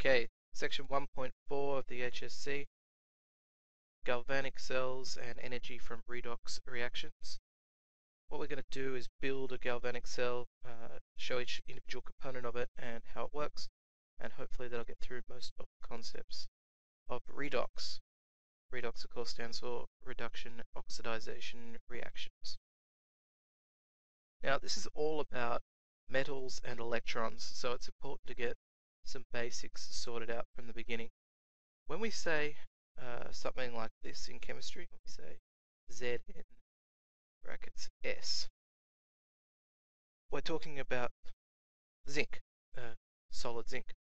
Okay, section 1.4 of the HSC, Galvanic Cells and Energy from Redox Reactions. What we're going to do is build a galvanic cell, show each individual component of it and how it works, and hopefully that'll get through most of the concepts of redox. Redox, of course, stands for reduction oxidization reactions. Now, this is all about metals and electrons, so it's important to get some basics sorted out from the beginning. When we say something like this in chemistry, when we say Zn brackets S, we're talking about zinc, solid zinc.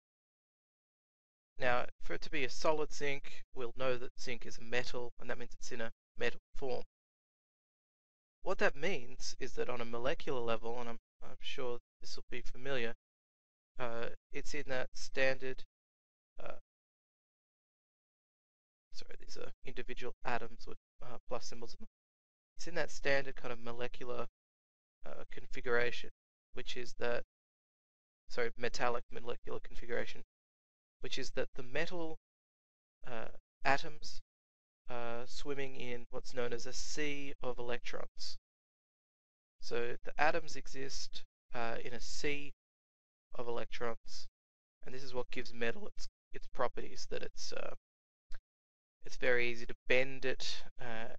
Now, for it to be a solid zinc, we'll know that zinc is a metal, and that means it's in a metal form. What that means is that on a molecular level, and I'm sure this will be familiar, it's in that standard, sorry, these are individual atoms with plus symbols in them. It's in that standard kind of molecular configuration, which is that, sorry, metallic molecular configuration, which is that the metal atoms are swimming in what's known as a sea of electrons. So the atoms exist in a sea of electrons, and this is what gives metal its properties, that it's very easy to bend it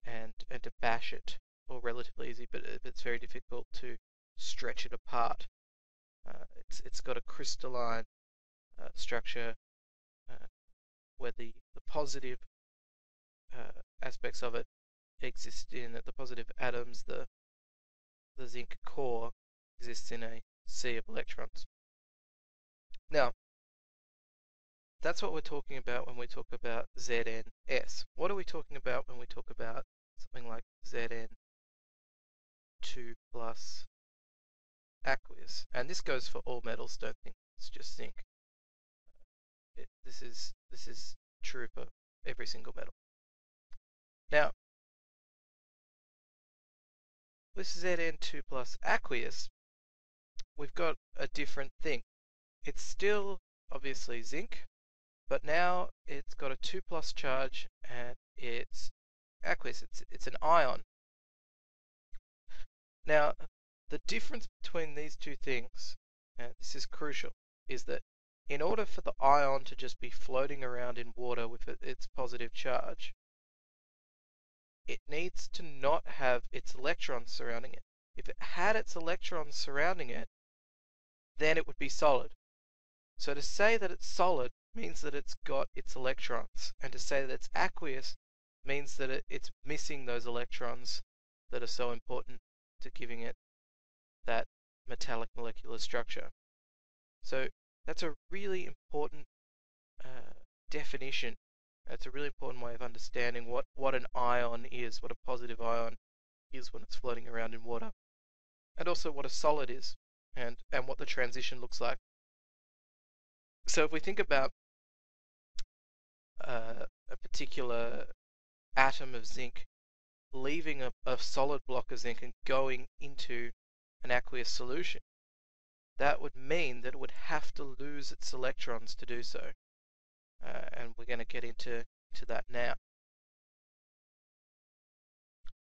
and to bash it, or relatively easy, but it's very difficult to stretch it apart. It's got a crystalline structure where the positive aspects of it exist in the positive atoms. The zinc core exists in a sea of electrons. Now, that's what we're talking about when we talk about ZnS. What are we talking about when we talk about something like Zn2 plus aqueous? And this goes for all metals, don't think it's just zinc. This is true for every single metal. Now, with Zn2 plus aqueous, we've got a different thing. It's still obviously zinc, but now it's got a 2 plus charge and it's aqueous. It's an ion. Now, the difference between these two things, and this is crucial, is that in order for the ion to just be floating around in water with its positive charge, it needs to not have its electrons surrounding it. If it had its electrons surrounding it, then it would be solid. So to say that it's solid means that it's got its electrons, and to say that it's aqueous means that it's missing those electrons that are so important to giving it that metallic molecular structure. So that's a really important definition. That's a really important way of understanding what an ion is, what a positive ion is when it's floating around in water, and also what a solid is, and what the transition looks like. So if we think about a particular atom of zinc leaving a solid block of zinc and going into an aqueous solution, that would mean that it would have to lose its electrons to do so. And we're going to get into that now.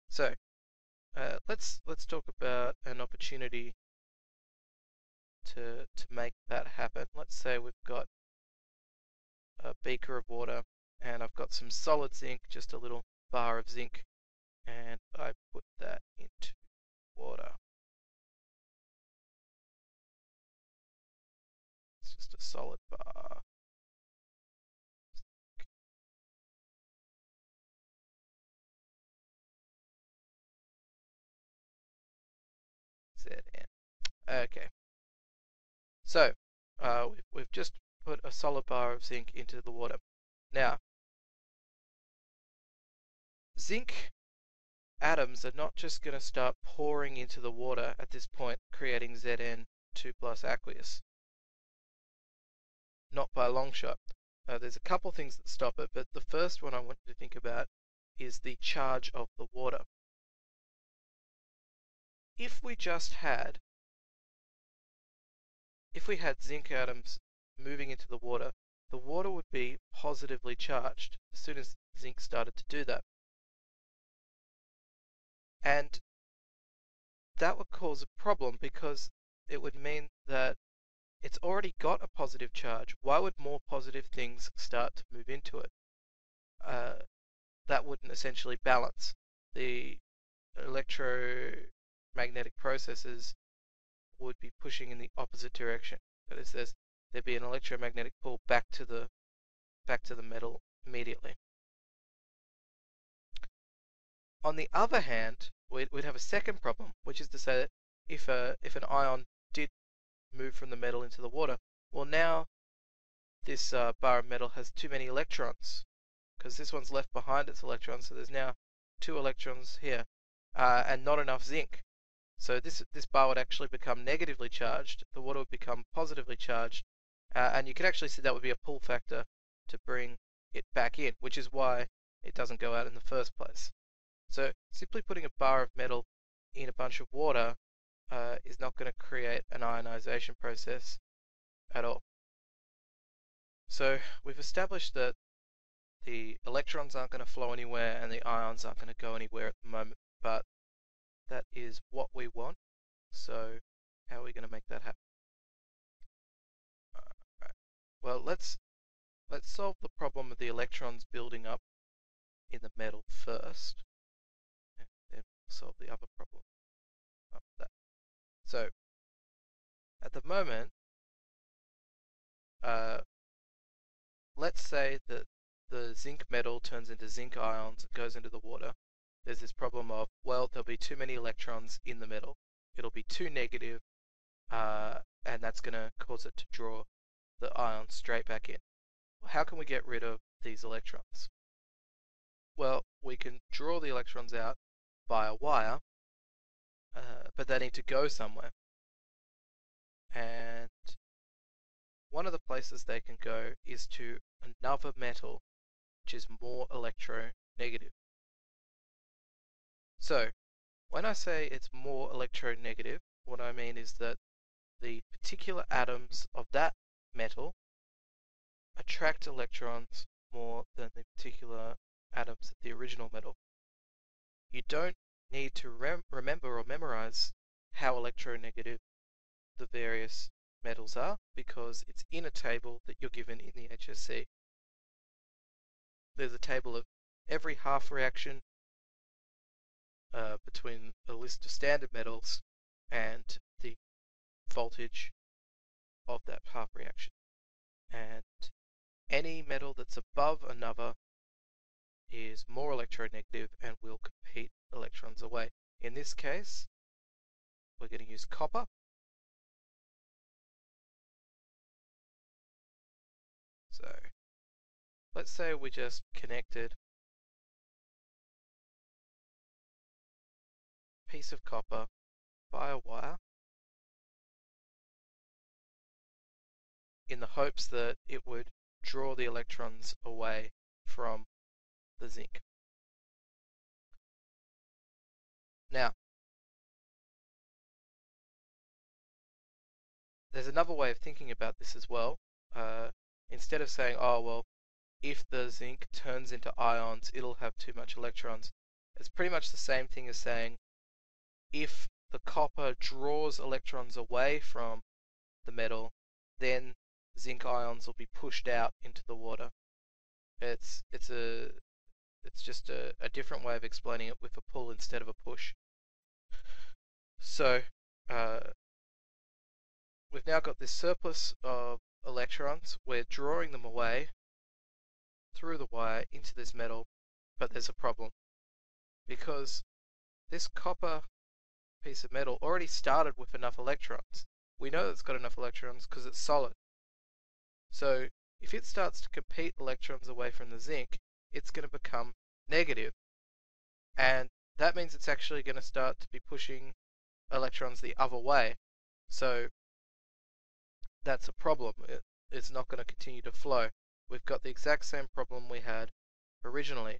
So let's talk about an opportunity to make that happen. Let's say we've got a beaker of water and I've got some solid zinc, just a little bar of zinc, and I put that into water. It's just a solid bar. Zn. Okay. So we've just put a solid bar of zinc into the water. Now, zinc atoms are not just going to start pouring into the water at this point, creating Zn2 plus aqueous. Not by a long shot. There's a couple things that stop it, but the first one I want you to think about is the charge of the water. If we had zinc atoms moving into the water, the water would be positively charged as soon as zinc started to do that. And that would cause a problem because it would mean that it's already got a positive charge. Why would more positive things start to move into it? That wouldn't essentially balance. The electromagnetic processes would be pushing in the opposite direction. That is, there'd be an electromagnetic pull back to the metal immediately. On the other hand, we'd have a second problem, which is to say that if an ion did move from the metal into the water, well, now this bar of metal has too many electrons, because this one's left behind its electrons, so there's now 2 electrons here, and not enough zinc. So this bar would actually become negatively charged, the water would become positively charged, and you could actually see that would be a pull factor to bring it back in, which is why it doesn't go out in the first place. So simply putting a bar of metal in a bunch of water is not going to create an ionization process at all. So we've established that the electrons aren't going to flow anywhere and the ions aren't going to go anywhere at the moment, but that is what we want. So how are we going to make that happen? Alright. Well, let's solve the problem of the electrons building up in the metal first, and then we'll solve the other problem after that. So at the moment, let's say that the zinc metal turns into zinc ions and goes into the water. There's this problem of, well, there'll be too many electrons in the metal. It'll be too negative, and that's going to cause it to draw the ions straight back in. Well, how can we get rid of these electrons? Well, we can draw the electrons out by a wire, but they need to go somewhere. And one of the places they can go is to another metal which is more electronegative. So when I say it's more electronegative, what I mean is that the particular atoms of that metal attract electrons more than the particular atoms of the original metal. You don't need to remember or memorize how electronegative the various metals are, because it's in a table that you're given in the HSC. There's a table of every half reaction between a list of standard metals and the voltage of that half reaction. And any metal that's above another is more electronegative and will compete electrons away. In this case, we're going to use copper. So let's say we just connected a piece of copper by a wire in the hopes that it would draw the electrons away from the zinc. Now, there's another way of thinking about this as well. Instead of saying, oh well, if the zinc turns into ions, it'll have too much electrons. It's pretty much the same thing as saying, if the copper draws electrons away from the metal, then zinc ions will be pushed out into the water. It's just a different way of explaining it with a pull instead of a push. So we've now got this surplus of electrons. We're drawing them away through the wire into this metal, but there's a problem, because this copper piece of metal already started with enough electrons. We know it's got enough electrons because it's solid. So if it starts to compete electrons away from the zinc, it's going to become negative, and that means it's actually going to start to be pushing electrons the other way. So that's a problem. It's not going to continue to flow. We've got the exact same problem we had originally.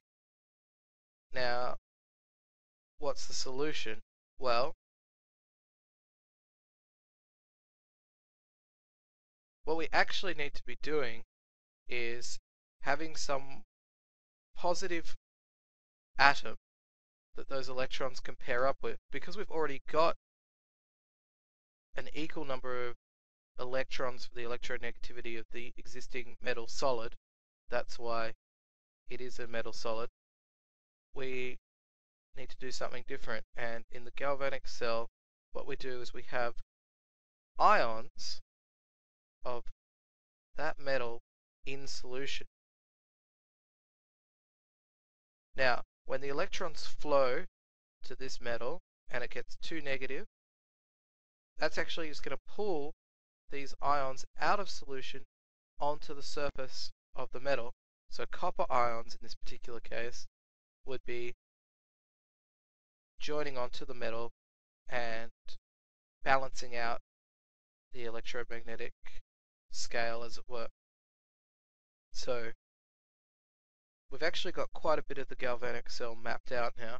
Now, what's the solution? Well, what we actually need to be doing is having some positive atom that those electrons can pair up with. Because we've already got an equal number of electrons for the electronegativity of the existing metal solid, that's why it is a metal solid, we need to do something different. And in the galvanic cell, what we do is we have ions of that metal in solution. Now, when the electrons flow to this metal and it gets too negative, that's actually just going to pull these ions out of solution onto the surface of the metal. So copper ions in this particular case would be joining onto the metal and balancing out the electromagnetic scale, as it were. So we've actually got quite a bit of the galvanic cell mapped out now.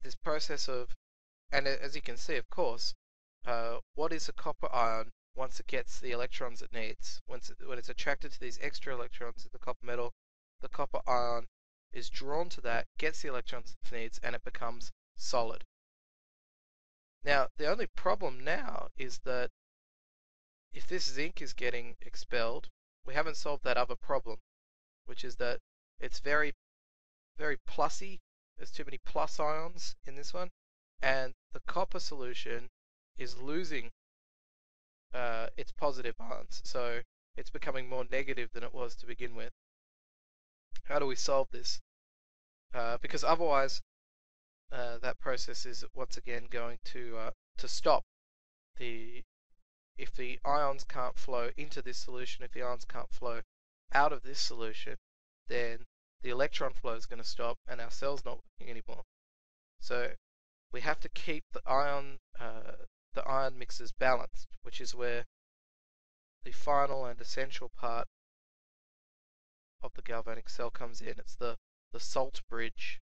This process of, and as you can see, of course, what is a copper ion once it gets the electrons it needs? When it's attracted to these extra electrons in the copper metal, the copper ion is drawn to that, gets the electrons it needs, and it becomes solid. Now, the only problem now is that if this zinc is getting expelled, we haven't solved that other problem, which is that it's very, very plusy. There's too many plus ions in this one, and the copper solution is losing its positive ions, so it's becoming more negative than it was to begin with. How do we solve this? Because otherwise, that process is once again going to stop. If the ions can't flow into this solution, if the ions can't flow out of this solution, then the electron flow is going to stop and our cell's not working anymore. So we have to keep the ion mixes balanced, which is where the final and essential part of the galvanic cell comes in. It's the salt bridge.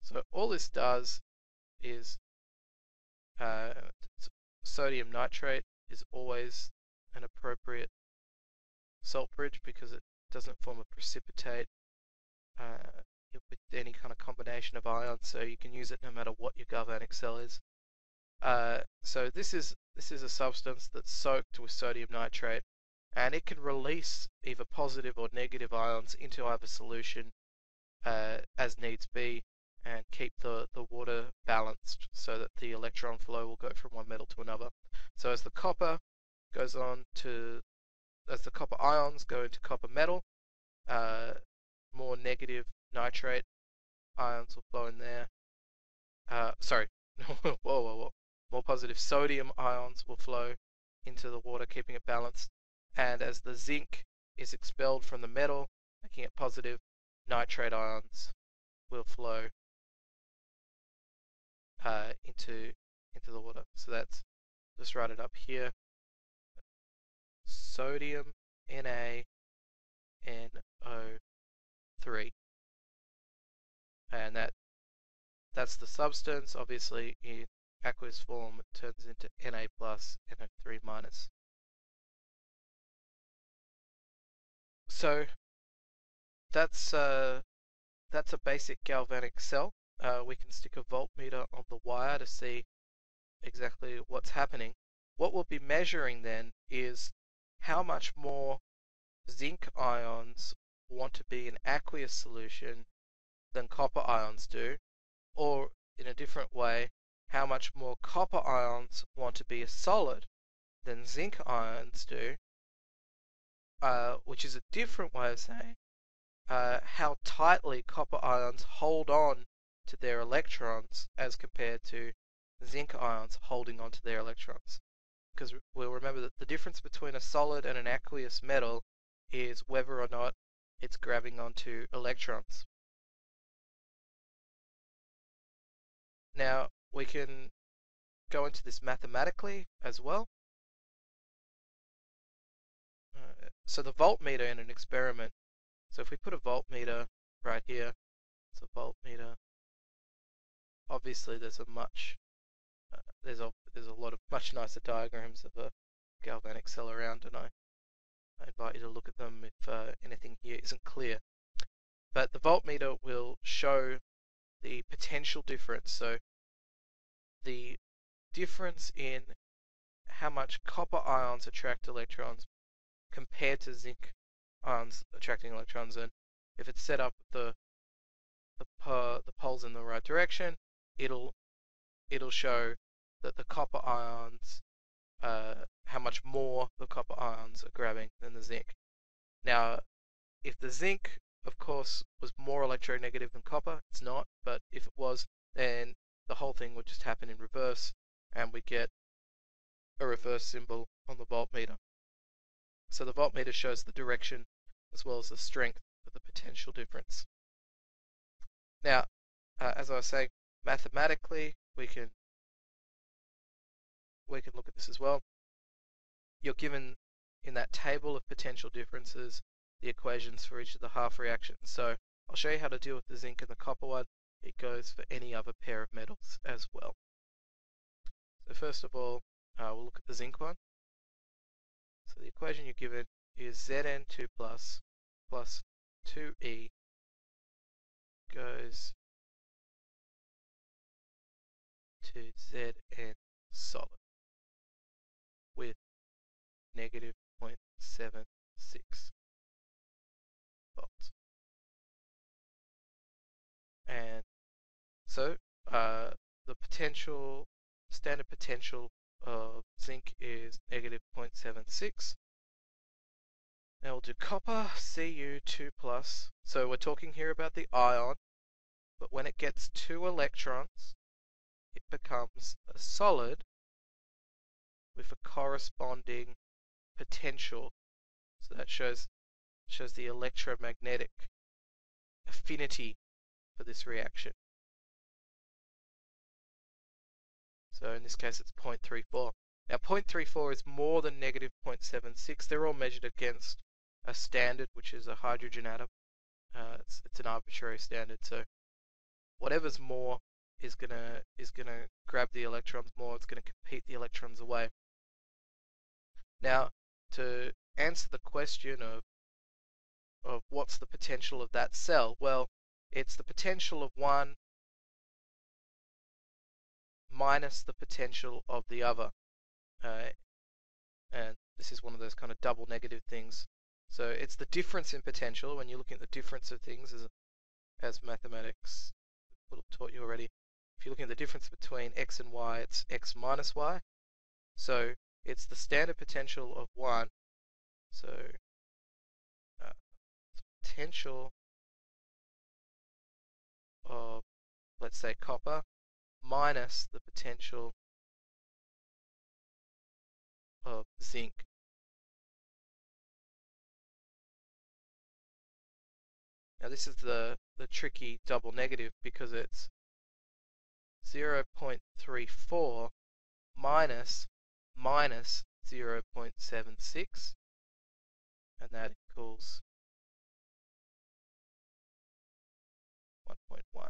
So all this does is sodium nitrate is always an appropriate salt bridge because it doesn't form a precipitate with any kind of combination of ions, so you can use it no matter what your galvanic cell is. So this is a substance that's soaked with sodium nitrate, and it can release either positive or negative ions into either solution as needs be, and keep the water balanced so that the electron flow will go from one metal to another. So as the copper ions go into copper metal, more negative nitrate ions will flow in there. Sorry, whoa. More positive sodium ions will flow into the water, keeping it balanced. And as the zinc is expelled from the metal, making it positive, nitrate ions will flow into the water. So that's, just write it up here, sodium NaNO3, and that's the substance. Obviously in aqueous form it turns into Na plus NO3 minus. So that's a basic galvanic cell. We can stick a voltmeter on the wire to see exactly what's happening. What we'll be measuring then is how much more zinc ions want to be in aqueous solution than copper ions do, or in a different way, how much more copper ions want to be a solid than zinc ions do, which is a different way of saying how tightly copper ions hold on to their electrons as compared to zinc ions holding on to their electrons. Because we'll remember that the difference between a solid and an aqueous metal is whether or not it's grabbing onto electrons. Now we can go into this mathematically as well. So the voltmeter in an experiment, so if we put a voltmeter right here, it's a voltmeter. Obviously there's a lot of much nicer diagrams of a galvanic cell around, and I invite you to look at them if anything here isn't clear. But the voltmeter will show the potential difference, so the difference in how much copper ions attract electrons compared to zinc ions attracting electrons, and if it's set up the poles in the right direction, it'll show that the copper ions, how much more the copper ions are grabbing than the zinc. Now, if the zinc, of course, was more electronegative than copper, it's not, but if it was, then the whole thing would just happen in reverse, and we get a reverse symbol on the voltmeter. So the voltmeter shows the direction as well as the strength of the potential difference. Now, as I was saying, mathematically, we can look at this as well. You're given in that table of potential differences the equations for each of the half reactions. So I'll show you how to deal with the zinc and the copper one. It goes for any other pair of metals as well. So first of all, we'll look at the zinc one. So the equation you're given is Zn2 plus 2E goes to Zn solid with negative 0.76 volts. And so the standard potential of zinc is negative 0.76. Now we'll do copper, Cu2 plus. So we're talking here about the ion, but when it gets 2 electrons, it becomes a solid with a corresponding potential. So that shows the electromagnetic affinity for this reaction. So in this case it's 0.34. Now 0.34 is more than negative 0.76. They're all measured against a standard, which is a hydrogen atom. It's an arbitrary standard, so whatever's more is gonna grab the electrons more. It's gonna compete the electrons away. Now, to answer the question of what's the potential of that cell, well, it's the potential of one minus the potential of the other, and this is one of those kind of double negative things. So it's the difference in potential. When you're looking at the difference of things, as mathematics would have taught you already, if you're looking at the difference between x and y, it's x minus y. So it's the standard potential of 1. So potential of, let's say, copper minus the potential of zinc. Now this is the tricky double negative, because it's 0.34 minus 0.76, and that equals 1.10.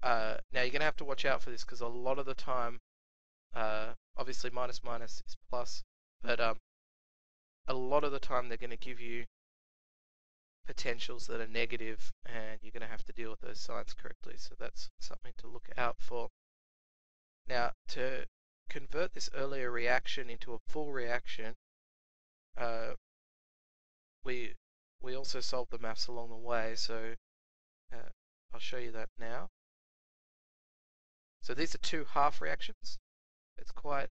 Now you're going to have to watch out for this, because a lot of the time, obviously minus is plus, but a lot of the time they're going to give you potentials that are negative, and you're going to have to deal with those signs correctly. So that's something to look out for. Now, to convert this earlier reaction into a full reaction, we also solved the maths along the way. So I'll show you that now. So these are two half reactions. It's quite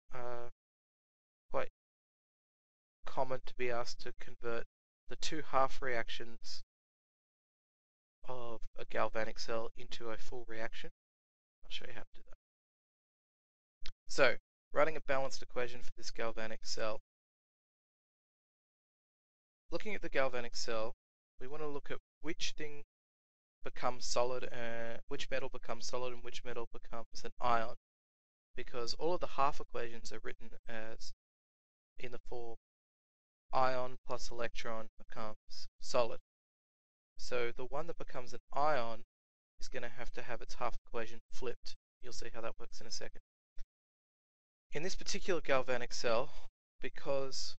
common to be asked to convert the two half reactions of a galvanic cell into a full reaction. I'll show you how to do that. So, writing a balanced equation for this galvanic cell. Looking at the galvanic cell, we want to look at which thing becomes solid, which metal becomes solid and which metal becomes an ion, because all of the half equations are written as in the form ion plus electron becomes solid. So the one that becomes an ion is going to have its half equation flipped. You'll see how that works in a second. In this particular galvanic cell, because,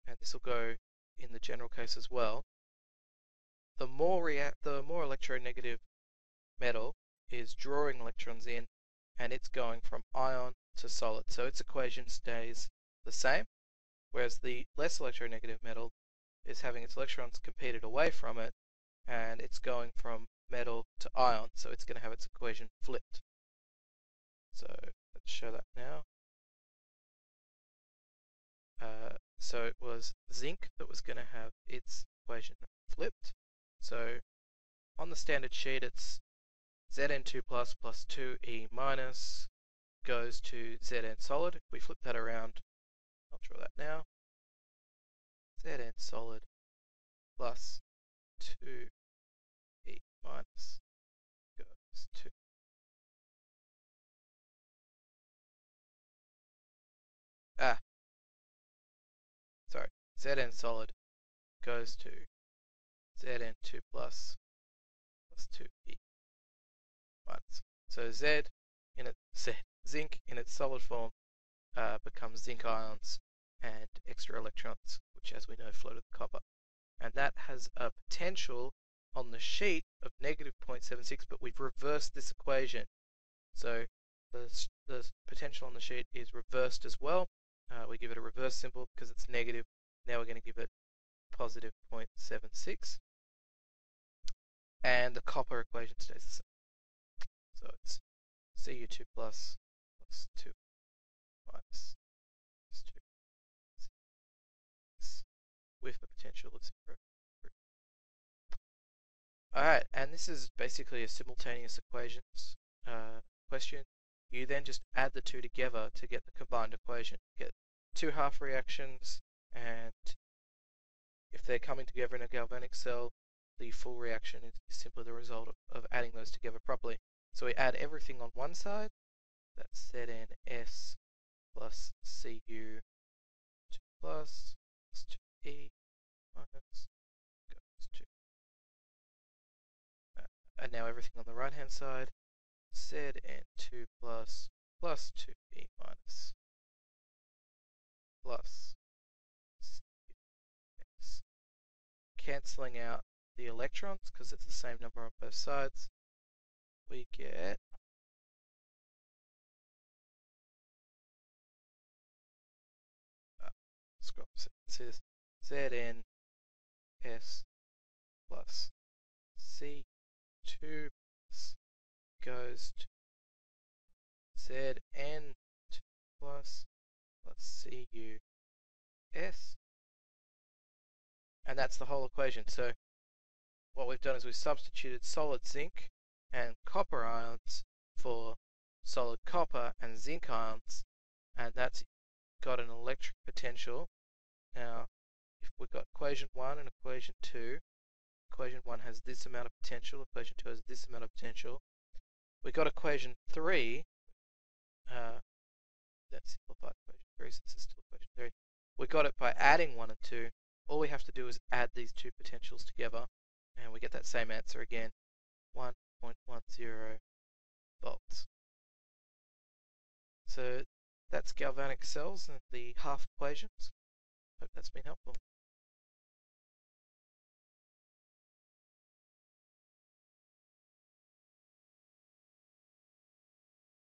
and this will go in the general case as well, the more electronegative metal is drawing electrons in, and it's going from ion to solid. So its equation stays the same, whereas the less electronegative metal is having its electrons competed away from it, and it's going from metal to ion, so it's going to have its equation flipped. So let's show that now. So it was zinc that was going to have its equation flipped. So on the standard sheet, it's Zn2 plus 2E minus goes to Zn solid. If we flip that around, I'll draw that now. Zn solid plus 2E minus goes to Zn solid goes to Zn2 plus 2E minus. So zinc in its solid form becomes zinc ions and extra electrons, which as we know flow to the copper. And that has a potential on the sheet of negative 0.76, but we've reversed this equation. So the potential on the sheet is reversed as well. We give it a reverse symbol because it's negative. Now we're going to give it positive 0.76. And the copper equation stays the same. So it's Cu2 plus 2 minus 2 with a potential of 0. Alright, and this is basically a simultaneous equations question. You then just add the two together to get the combined equation. Get two half reactions, and if they're coming together in a galvanic cell, the full reaction is simply the result of adding those together properly. So we add everything on one side. That's ZnS plus Cu2 plus 2E minus goes to. And now everything on the right hand side. Zn2 plus 2E minus plus Cu2. Cancelling out the electrons because it's the same number on both sides. We get see this ZnS plus C2 goes to Zn plus Cus, and that's the whole equation. So what we've done is we've substituted solid zinc and copper ions for solid copper and zinc ions, and that's got an electric potential. Now, if we've got equation 1 and equation 2, equation 1 has this amount of potential, equation 2 has this amount of potential. We got equation 3, that's simplified equation 3, so this is still equation 3. We got it by adding 1 and 2. All we have to do is add these two potentials together, and we get that same answer again, 1.10 volts. So that's galvanic cells and the half equations. Hope that's been helpful.